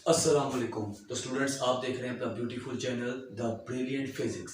अस्सलाम वालेकुम। तो स्टूडेंट्स, आप देख रहे हैं अपना beautiful channel the brilliant physics.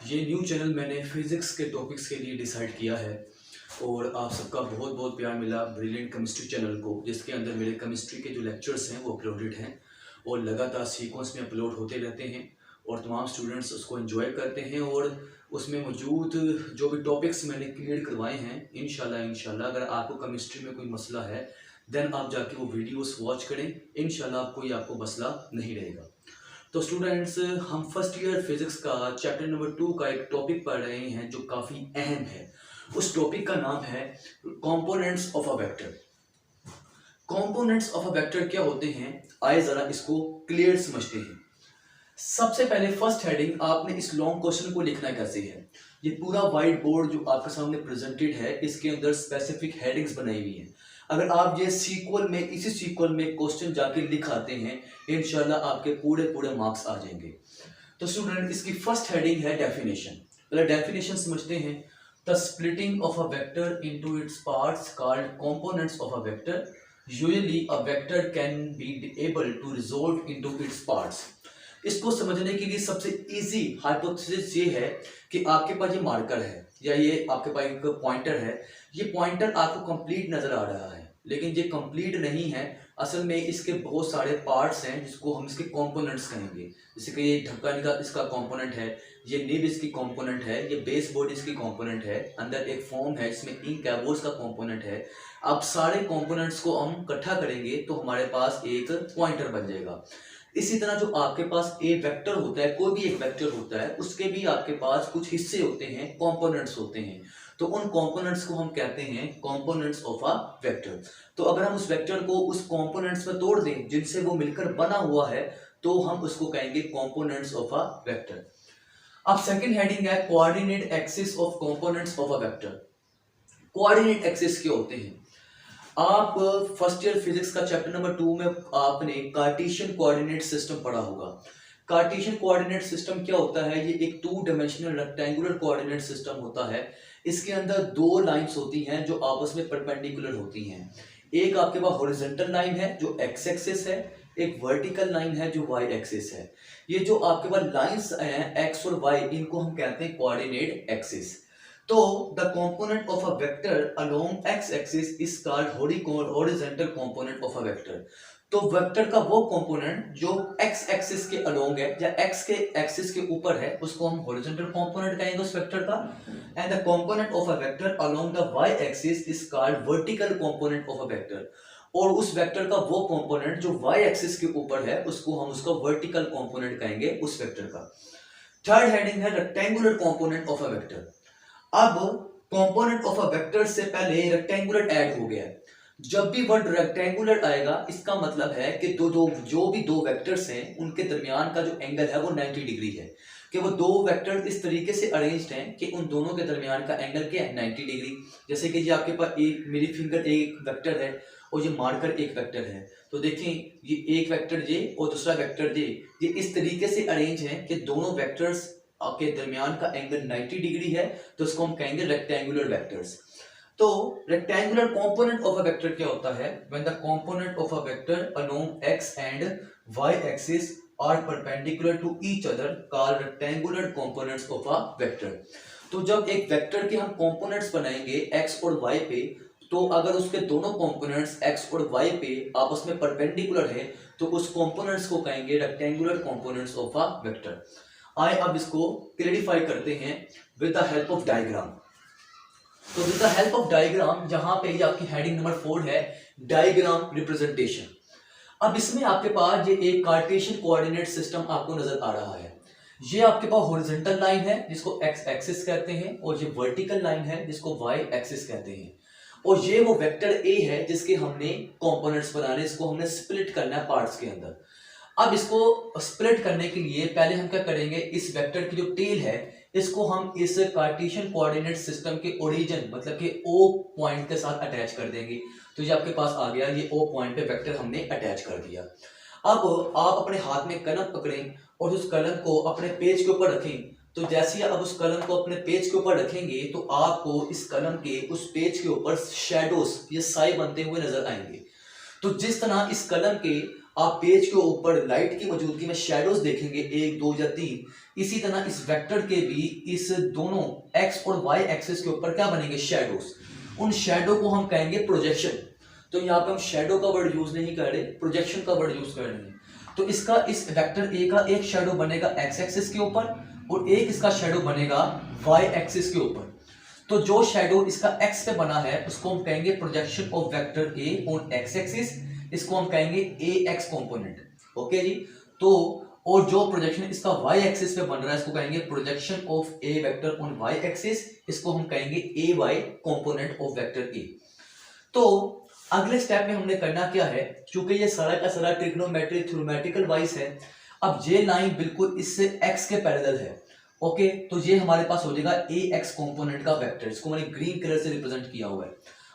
ये न्यू चैनल मैंने फिजिक्स के टॉपिक्स के लिए डिसाइड किया है और आप सबका बहुत बहुत प्यार मिला ब्रिलियंट केमिस्ट्री चैनल को, जिसके अंदर मेरे केमिस्ट्री के जो लेक्चर्स हैं वो अपलोडेड हैं और लगातार सीक्वेंस में अपलोड होते रहते हैं और तमाम स्टूडेंट्स उसको एंजॉय करते हैं। और उसमें मौजूद जो भी टॉपिक्स मैंने क्लियर करवाए हैं, इंशाल्लाह अगर आपको केमिस्ट्री में कोई मसला है देन आप जाके वो वीडियोस वॉच करें। इंशाल्लाह आपको मसला नहीं रहेगा। तो स्टूडेंट्स, हम फर्स्ट ईयर फिजिक्स का चैप्टर नंबर 2 का एक टॉपिक पढ़ रहे हैं जो काफ़ी अहम है। उस टॉपिक का नाम है components of a vector. Components of a vector क्या होते हैं, आइए ज़रा इसको क्लियर समझते हैं। सबसे पहले फर्स्ट हेडिंग, आपने इस लॉन्ग क्वेश्चन को लिखना कैसे है। ये पूरा व्हाइट बोर्ड जो आपके सामने प्रेजेंटेड है, इसके अंदर स्पेसिफिक हेडिंग्स बनाई हुई हैं। अगर आप ये इसी सीक्वल में क्वेश्चन जाके लिखाते हैं, इंशाल्लाह आपके पूरे पूरे मार्क्स आ जाएंगे। तो स्टूडेंट, इसकी फर्स्ट हेडिंग है डेफिनेशन। पहले डेफिनेशन समझते हैं। The splitting of a vector into its parts called components of a vector. Usually a vector can be able to resolve into its parts. इसको समझने के लिए सबसे इजी हाइपोथेसिस ये है कि आपके पास ये मार्कर है या ये आपके पास एक पॉइंटर है। ये पॉइंटर आपको कंप्लीट नजर आ रहा है, लेकिन ये कंप्लीट नहीं है। असल में इसके बहुत सारे पार्ट्स हैं जिसको हम इसके कंपोनेंट्स कहेंगे। जैसे कि ये ढक्कन का इसका कंपोनेंट है, ये निब इसकी कंपोनेंट है, ये बेस बोर्ड इसकी कंपोनेंट है, अंदर एक फोम है जिसमें इंक है वो इसका कंपोनेंट है। अब सारे कंपोनेंट्स को हम इकट्ठा करेंगे तो हमारे पास एक पॉइंटर बन जाएगा। इसी तरह जो आपके पास ए वेक्टर होता है, कोई भी एक वेक्टर होता है, उसके भी आपके पास कुछ हिस्से होते हैं, कंपोनेंट्स होते हैं। तो उन कंपोनेंट्स को हम कहते हैं कंपोनेंट्स ऑफ अ वेक्टर। तो अगर हम उस वेक्टर को उस कंपोनेंट्स में तोड़ दें जिनसे वो मिलकर बना हुआ है, तो हम उसको कहेंगे कंपोनेंट्स ऑफ अ वेक्टर। अब सेकंड हेडिंग है coordinate axis of components of a vector. Coordinate axis क्या होते हैं? आप फर्स्ट ईयर फिजिक्स का चैप्टर नंबर 2 में आपने कार्टेशियन कोऑर्डिनेट सिस्टम पढ़ा होगा। कार्टेशियन कोऑर्डिनेट सिस्टम क्या होता है? ये एक 2 डायमेंशनल रेक्टेंगुलर कोऑर्डिनेट सिस्टम होता है। इसके अंदर 2 लाइंस होती हैं जो आपस में परपेंडिकुलर होती हैं। एक आपके पास हॉरिजॉन्टल लाइन है जो एक्स एक्सिस है, एक वर्टिकल लाइन है जो वाई एक्सिस है। ये जो आपके पास लाइंस हैं एक्स और वाई, इनको हम कहते हैं कोऑर्डिनेट एक्सिस। तो the component of a vector along X axis is called horizontal component of a vector. तो वेक्टर का वो कंपोनेंट जो एक्स एक्सिस के अलोंग है या एक्स के एक्सिस के ऊपर है, उसको हम हॉरिजॉन्टल कंपोनेंट कहेंगे उस वेक्टर का। And the component of a vector along the Y axis is called vertical component of a vector. और उस वेक्टर का वो कंपोनेंट जो वाई एक्सिस के ऊपर है, उसको हम उसका वर्टिकल कंपोनेंट कहेंगे उस वेक्टर का। थर्ड हेडिंग है rectangular component of a vector. अब कंपोनेंट ऑफ अ वेक्टर से पहले रेक्टेंगुलर ऐड हो गया। जब भी वर्ड रेक्टेंगुलर आएगा, इसका मतलब है कि जो भी दो वेक्टर्स हैं उनके दरमियान का जो एंगल है वो 90 डिग्री है। कि वो दो वेक्टर इस तरीके से अरेंज्ड हैं कि उन दोनों के दरमियान का एंगल क्या है, 90 डिग्री। जैसे कि ये आपके पास एक मेरी फिंगर एक वेक्टर है और ये मार्कर एक वेक्टर है। तो देखें, ये एक वेक्टर ये और दूसरा वेक्टर ये इस तरीके से अरेंज है कि दोनों वेक्टर्स के दरमियान का एंगल 90 डिग्री है। तो इसको हम कहेंगे रेक्टेंगुलर वेक्टर्स। तो rectangular component of a vector क्या होता है? When the component of a vector along X and Y axis are perpendicular to each other called rectangular components of a vector. तो जब एक वेक्टर के हम कंपोनेंट्स बनाएंगे एक्स और वाई पे, तो अगर उसके दोनों कंपोनेंट्स एक्स और वाई पे आपस में परपेंडिकुलर है, तो उस कंपोनेंट्स को कहेंगे rectangular components of a vector. आए अब इसको क्लेरिफाई करते हैं with the help of diagram. तो with the help of diagram, जहां पे ये आपकी हेडिंग नंबर 4 है, डायग्राम रिप्रेजेंटेशन। अब इसमें आपके पास ये एक कार्टेशियन कोऑर्डिनेट सिस्टम आपको नजर आ रहा है। ये आपके पास हॉरिजॉन्टल लाइन है जिसको एक्स एक्सिस कहते हैं, और ये वर्टिकल लाइन है जिसको वाई एक्सिस कहते हैं। और ये वो वेक्टर ए है जिसके हमने कंपोनेंट्स बनाने, इसको हमने स्प्लिट करना है पार्ट्स के अंदर। अब इसको स्प्लिट करने के लिए पहले हम क्या करेंगे, इस वेक्टर की जो टेल है इसको हम इस कार्टेशियन कोऑर्डिनेट सिस्टम के ओरिजिन मतलब कि ओ पॉइंट के साथ अटैच कर देंगे। तो ये आपके पास आ गया, ये ओ पॉइंट पे वेक्टर हमने अटैच कर दिया। अब आप अपने हाथ में कलम पकड़ें और उस कलम को अपने पेज के ऊपर रखें। तो जैसे ही आप उस कलम को अपने पेज के ऊपर रखेंगे तो आपको इस कलम के उस पेज के ऊपर शैडोज, ये साए बनते हुए नजर आएंगे। तो जिस तरह इस कलम के आप पेज के ऊपर लाइट की मौजूदगी में शेडोज देखेंगे 1, 2 या 3, इसी तरह इस वेक्टर के भी इस दोनों एक्स और वाई एक्सिस के ऊपर क्या बनेंगे, शेडोज। उन शेडो को हम कहेंगे प्रोजेक्शन। तो यहाँ पे हम शेडो का वर्ड यूज नहीं कर रहे, प्रोजेक्शन का वर्ड यूज कर रहे हैं। तो इसका इस वेक्टर ए का एक शेडो बनेगा एक्स एक्सिस के ऊपर और एक इसका शेडो बनेगा वाई एक्सिस के ऊपर। तो जो शेडो इसका एक्स पे बना है उसको हम कहेंगे projection of vector A on x axis, इसको हम कहेंगे ए एक्स कॉम्पोनेंट। ओके जी। तो और जो प्रोजेक्शन इसका वाई एक्सिस पे बन रहा है इसको कहेंगे projection of a vector on Y axis, इसको हम कहेंगे a Y component of vector A. तो अगले स्टेप में हमने करना क्या है, क्योंकि ये सारा का सारा ट्रिग्नोमेट्रिक थ्योरेटिकल वाइज है। अब ये लाइन बिल्कुल इससे एक्स के पैरेलल है। ओके, तो ये हमारे पास हो जाएगा ए एक्स कॉम्पोनेंट का वेक्टर, इसको मैंने ग्रीन कलर से रिप्रेजेंट किया हुआ है।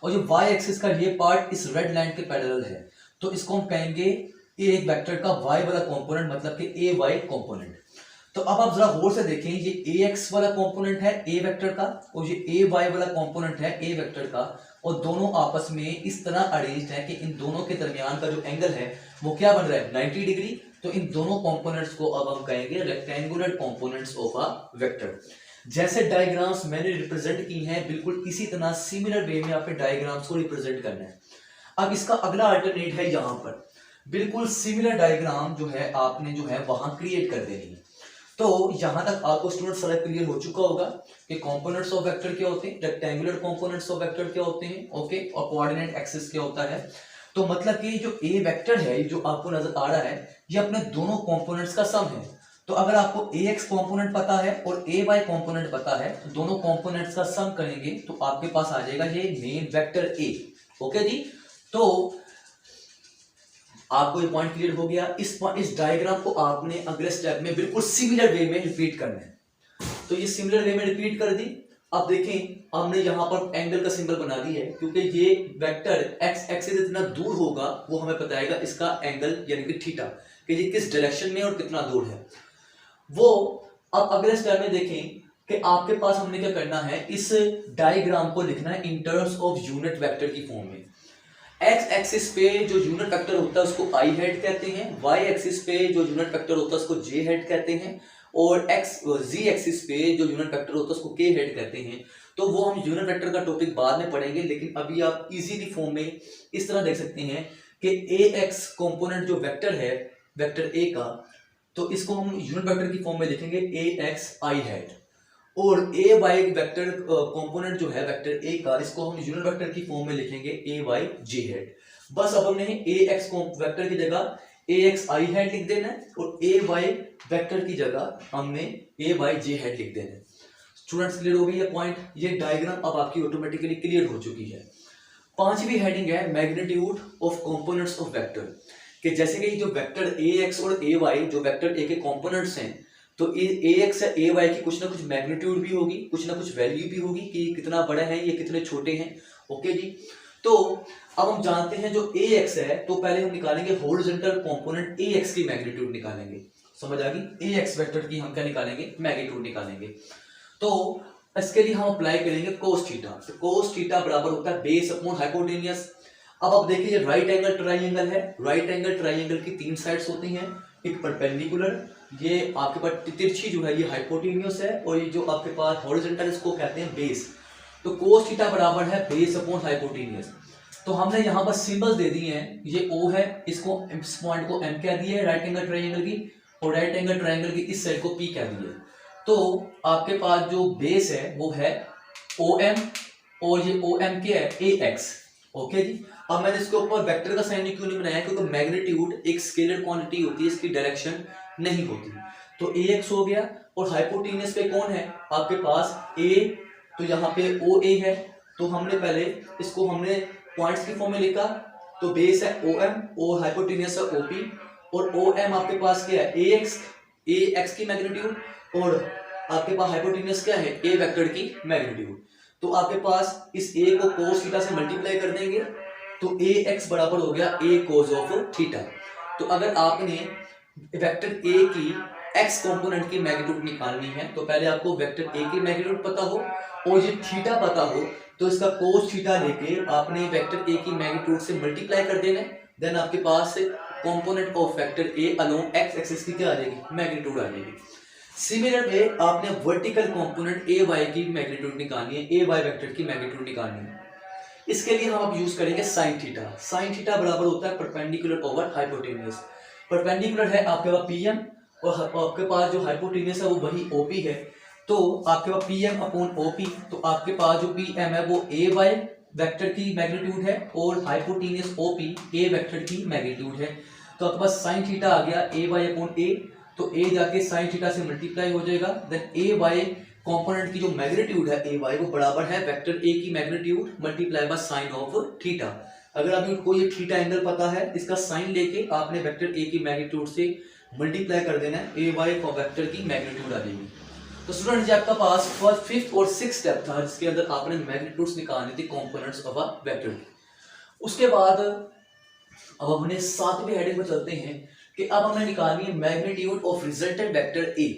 और जो वाई एक्सिस का ये पार्ट इस रेड लाइन के पैरेलल है, तो इसको हम कहेंगे ए एक वेक्टर का वाई वाला कॉम्पोनेंट, मतलब कि ए वाई कॉम्पोनेंट। तो अब आप जरा गौर से देखें, ये ए एक्स वाला कॉम्पोनेंट है ए वेक्टर का और ये ए वाई वाला कॉम्पोनेंट है ए वेक्टर का, और दोनों आपस में इस तरह अरेंज्ड है कि इन दोनों के दरमियान का जो एंगल है वो क्या बन रहा है, 90 डिग्री। तो इन दोनों कंपोनेंट्स को अब हम कहेंगे rectangular components of a vector. जैसे डायग्राम्स मैंने रिप्रेजेंट की हैं, बिल्कुल इसी तरह सिमिलर वे में आपने डायग्राम्स को रिप्रेजेंट करना है। अब इसका अगला अल्टरनेट है, यहाँ पर बिल्कुल सिमिलर डायग्राम जो है आपने जो है वहां क्रिएट कर देनी है। तो यहां तक आपको स्टूडेंट सारा क्लियर हो चुका होगा कि कंपोनेंट्स ऑफ वेक्टर क्या होते हैं, रेक्टेंगुलर कंपोनेंट्स ऑफ वेक्टर क्या होते हैं, ओके, और कोऑर्डिनेट एक्सिस क्या होता है। तो मतलब कि जो ए वेक्टर है जो आपको नजर आ रहा है, ये अपने दोनों कंपोनेंट्स का सम है। तो अगर आपको ए एक्स कॉम्पोनेंट पता है और ए वाई कॉम्पोनेंट पता है, तो दोनों कॉम्पोनेंट्स का सम करेंगे तो आपके पास आ जाएगा ये मेन वेक्टर ए। ओके जी। तो आपको ये पॉइंट क्लियर हो गया। इस डायग्राम को आपने अगले स्टेप में बिल्कुल सिमिलर वे में रिपीट करना है। तो ये सिमिलर वे में रिपीट कर दी। अब देखें, हमने यहां पर एंगल का सिंबल बना दी है, क्योंकि ये वेक्टर एक्स एक्सिस जितना दूर होगा वो हमें बताएगा इसका एंगल यानी कि थीटा, कि ये किस डायरेक्शन में और कितना दूर है वो। अब अगले स्टेप में देखें कि आपके पास हमने क्या करना है, इस डायग्राम को लिखना है in terms of unit vector की फॉर्म में। एक्स एक्सिस पे जो यूनिट वेक्टर होता है उसको आई हेड कहते हैं, वाई एक्सिस पे जो यूनिट वेक्टर होता है उसको जे हेड कहते हैं, और जी एक्सिस पे जो यूनिट वेक्टर होता है उसको के हेड कहते हैं। तो वो हम यूनिट वेक्टर का टॉपिक बाद में पढ़ेंगे, लेकिन अभी आप इजीली फॉर्म में इस तरह देख सकते हैं कि ए एक्स कॉम्पोनेंट जो वेक्टर है वेक्टर ए का, तो इसको हम यूनिट वेक्टर की फॉर्म में लिखेंगे ए एक्स आई हेड, और ए वाई वेक्टर कंपोनेंट जो है वेक्टर ए का, इसको हम यूनिट वेक्टर की फॉर्म में लिखेंगे ए वाई जे हेड। बस अब हमने ए एक्स वेक्टर की जगह ए एक्स आई हेड लिख देना है और ए वाई वेक्टर की जगह हमने ए वाई जे हेड लिख देना है। स्टूडेंट्स क्लियर हो गई है पॉइंट। ये डायग्राम अब आपकी ऑटोमेटिकली क्लियर हो चुकी है। पांचवी हेडिंग है magnitude of components of vector, कि जैसे कि जो वेक्टर ए एक्स और ए वाई जो वेक्टर ए के कंपोनेंट्स हैं, तो ए एक्स या ए वाई की कुछ ना कुछ मैग्नीट्यूड भी होगी, कुछ ना कुछ वैल्यू भी होगी कि कितना बड़ा है ये कितने छोटे हैं। ओके जी। तो अब हम जानते हैं जो ए एक्स है, तो पहले हम निकालेंगे हॉरिजॉन्टल कंपोनेंट ए एक्स की मैग्नीट्यूड निकालेंगे। समझ आ गई। ए एक्स वेक्टर की हम क्या निकालेंगे, मैग्नीट्यूड निकालेंगे। तो इसके लिए हम अप्लाई करेंगे कोस थीटा। तो कोस थीटा बराबर होता है बेस अपॉन हाइपोटेनियस। अब आप देखिए राइट एंगल ट्राइंगल है, राइट एंगल ट्राइंगल की 3 साइड्स होती हैं, एक परपेंडिकुलर, ये आपके पास तिरछी जो है ये हाइपोटेन्यूस है, और ये जो आपके पास हॉरिजॉन्टल इसको कहते हैं बेस। तो कोस थीटा बराबर है बेस अपॉन हाइपोटेन्यूस। तो हमने यहाँ पर सिंबल्स दे दिए हैं, ये O है, इसको इस पॉइंट को M कह दिया है राइट एंगल ट्राइंगल की, और राइट एंगल ट्राइंगल की इस साइड को P कह दिया है। तो आपके पास जो बेस है वो है OM, और ये OM क्या है AX। ओके जी। अब मैंने इसके ऊपर वेक्टर का साइन क्यों नहीं बनाया, क्योंकि मैग्नीट्यूड एक स्केलर क्वांटिटी होती है, इसकी डायरेक्शन नहीं होती। तो AX हो गया, और हाइपोटेन्यूस पे कौन है आपके पास A, तो यहाँ पे OA है। तो हमने पहले इसको हमने पॉइंट्स की फॉर्म में लिखा, तो बेस है OM और हाइपोटेन्यूस है OP, और OM आपके पास क्या है AX की मैग्नीट्यूड, और आपके पास हाइपोटेन्यूस क्या है A वेक्टर की मैग्नीट्यूड। तो आपके पास इस A को कोस थीटा से मल्टीप्लाई कर देंगे, तो AX बराबर हो गया A कोस ऑफ थीटा। तो अगर आपने वेक्टर A की x कंपोनेंट की मैग्नीट्यूड निकालनी है, तो पहले आपको वेक्टर A की मैग्नीट्यूड पता हो और ये थीटा पता हो, तो इसका कोस थीटा लेके आपने वेक्टर A की मैग्नीट्यूड से मल्टीप्लाई कर देना है। देन आपके पास component of vector A along X axis की क्या आ जाएगी, मैग्नीट्यूड आ जाएगी। सिमिलर वे आपने वर्टिकल कंपोनेंट ए वाई की मैग्नीट्यूड निकालनी है, ए वाई वेक्टर की मैग्नीट्यूड निकालनी है। इसके लिए हम अब यूज करेंगे साइन थीटा। साइन थीटा बराबर होता है परपेंडिकुलर ओवर हाइपोटेन्यूज। परपेंडिकुलर है आपके पास पीएम और आपके पास जो हाइपोटेन्यूज है वो वही ओपी है, तो आपके पास पीएम अपॉन ओपी, तो आपके पास जो पीएम है वो ए वाई वेक्टर की मैग्नीट्यूड है और हाइपोटेन्यूज ओपी ए वेक्टर की मैग्नीट्यूड है। तो आपके पास साइन थीटा आ गया ए वाई अपॉन ए, तो ए जाके साइन थीटा से मल्टीप्लाई हो जाएगा, देन ए वाई कंपोनेंट की जो मैग्नीट्यूड है ए वाई वो बराबर है वेक्टर ए की magnitude multiply by sine of theta. अगर आपको ये थीटा एंगल पता है, इसका साइन लेके आपने वेक्टर ए की मैग्नीट्यूड से मल्टीप्लाई कर देना है, ए वाई वेक्टर की मैग्नीट्यूड आ जाएगी। तो स्टूडेंट जी आपका पास फर्स्ट, फिफ्थ और सिक्स्थ स्टेप था जिसके अंदर आपने मैग्नीट्यूड्स निकालनी थी कंपोनेंट्स ऑफ अ वेक्टर की। उसके बाद अब अपने सातवें हेडिंग में चलते हैं कि अब हमें निकालनी है magnitude of resultant vector A.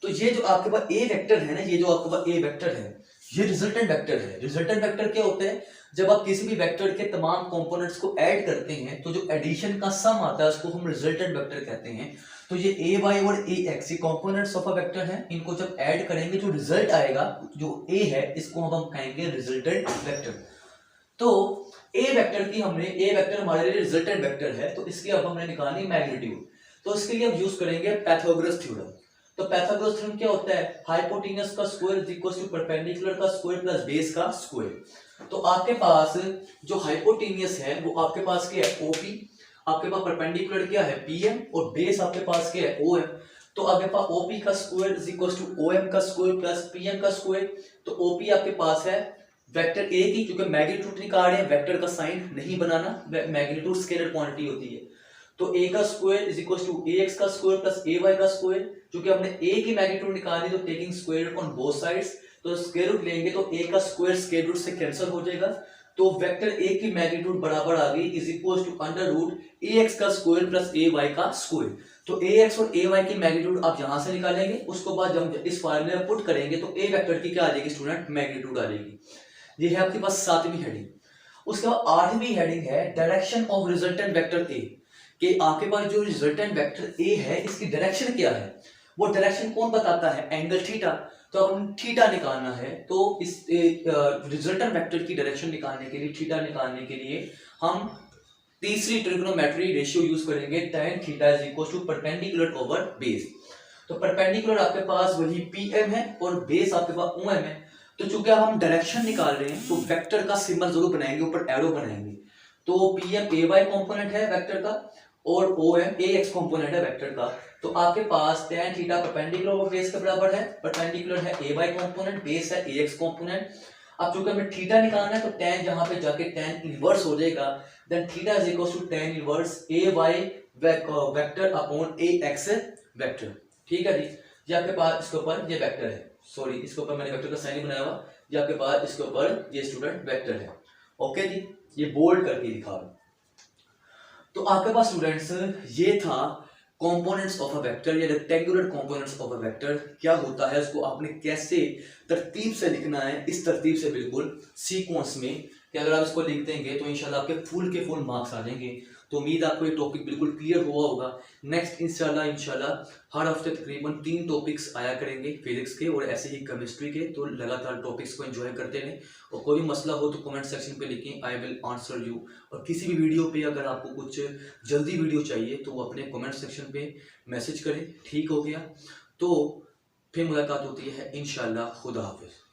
तो ये जो आपके पास ए वेक्टर है ना, ये जो आपके पास ए वेक्टर है ये रिजल्टेंट वेक्टर है। रिजल्टेंट वेक्टर क्या होता है, जब आप किसी भी वेक्टर के तमाम कंपोनेंट्स को ऐड करते हैं तो जो एडिशन का सम आता है उसको हम रिजल्टेंट वेक्टर कहते हैं। तो ये ए वाई और ए एक्स ये कंपोनेंट्स ऑफ अ वेक्टर हैं, इनको जब ऐड करेंगे जो रिजल्ट आएगा जो ए है इसको हम कहेंगे रिजल्टेंट वेक्टर। तो ए वेक्टर की हमने, ए वेक्टर हमारे लिए रिजल्टेंट वेक्टर है, तो इसकी अब हमने निकालनी मैग्नीट्यूड। तो इसके लिए हम यूज करेंगे पाइथागोरस थ्योरम। तो पाइथागोरस थ्योरम क्या होता है, हाइपोटेन्यूज का square is equal to perpendicular का स्क्वायर प्लस बेस का स्क्वायर। तो आपके पास जो हाइपोटेन्यूज है वो आपके पास क्या है ओपी, आपके पास परपेंडिकुलर क्या है पीएम और बेस आपके पास क्या है ओएम। तो आपके पास ओपी का square is equal to OM का स्क्वायर प्लस पीएम का स्क्वायर। तो ओपी आपके पास है वेक्टर ए की, क्योंकि मैग्नीट्यूड निकाल रहे हैं वेक्टर का साइन नहीं बनाना, मैग्नीट्यूड स्केलर क्वांटिटी होती है। तो ए का square is equal to A X का स्क्वायर प्लस ए वाई का स्क्वायर, क्योंकि हमने ए की मैग्नीट्यूड निकाली तो taking square root on both sides, तो स्क्वायर रूट लेंगे तो ए का स्क्वायर स्क्वायर रूट से कैंसिल हो जाएगा। तो वेक्टर ए की मैग्नीट्यूड बराबर आ गई is equal to under root A X का स्क्वायर प्लस ए वाई का स्क्वायर। तो ए एक्स और ए वाई की मैग्नीट्यूड आप यहां से निकालेंगे, उसके बाद जब इस फार्मूले में पुट करेंगे तो ए वेक्टर की क्या आ जाएगी स्टूडेंट, मैग्नीट्यूड आ जाएगी। ये है आपके पास सातवीं हेडिंग। उसके बाद आठवीं हेडिंग है direction of resultant vector A, कि आपके पास जो रिजल्टेंट वेक्टर ए है इसकी डायरेक्शन क्या है, वो डायरेक्शन कौन बताता है, एंगल थीटा। तो अब हम थीटा निकालना है, तो इस रिजल्टेंट वेक्टर की डायरेक्शन निकालने के लिए, थीटा निकालने के लिए हम तीसरी ट्रिग्नोमेट्री रेशियो यूज करेंगे, tan theta is equal to perpendicular over base. तो परपेंडिकुलर आपके पास वही पीएम है और बेस आपके पास ओएम है। तो चूंकि अब हम डायरेक्शन निकाल रहे हैं तो वेक्टर का सिंबल जरूर बनाएंगे, ऊपर एरो बनाएंगे। तो पीएम ए वाई कॉम्पोनेंट है वेक्टर का और ओएम ए एक्स कॉम्पोनेंट है वेक्टर का। तो आपके पास tan theta perpendicular over base के बराबर है, परपेंडिकुलर है ए वाई कॉम्पोनेंट, बेस है ए एक्स कॉम्पोनेंट। अब चूंकि हमें थीटा निकालना है तो tan जहां पे जाके tan इनवर्स हो जाएगा, then theta is equal to tan inverse A Y vector upon A X vector. ठीक है जी, ये आपके पास इसके ऊपर ये वेक्टर है, सॉरी इसके ऊपर मैंने वेक्टर का साइन बनाया हुआ, ये आपके पास इसके ऊपर ये स्टूडेंट वेक्टर है। ओके जी, ये बोल्ड करके दिखा रहा हूं। तो आपके पास स्टूडेंट्स ये था कंपोनेंट्स ऑफ अ वेक्टर या rectangular components of a vector क्या होता है, उसको आपने कैसे तरतीब से लिखना है, इस तरतीब से बिल्कुल सीक्वेंस में कि अगर आप इसको लिख देंगे तो इंशाल्लाह आपके फुल मार्क्स आ जाएंगे। तो उम्मीद आपको ये टॉपिक बिल्कुल क्लियर हुआ होगा। नेक्स्ट इंशाल्लाह हर हफ्ते तकरीबन 3 टॉपिक्स आया करेंगे फिजिक्स के और ऐसे ही केमिस्ट्री के, तो लगातार टॉपिक्स को एंजॉय करते रहें। और कोई भी मसला हो तो कमेंट सेक्शन पे लिखें, आई विल आंसर यू। और किसी भी वीडियो पे अगर आपको कुछ जल्दी वीडियो चाहिए तो वो अपने कमेंट सेक्शन पे मैसेज करें। ठीक हो गया, तो फिर मुलाकात होती है इंशाल्लाह। खुदा हाफिज़।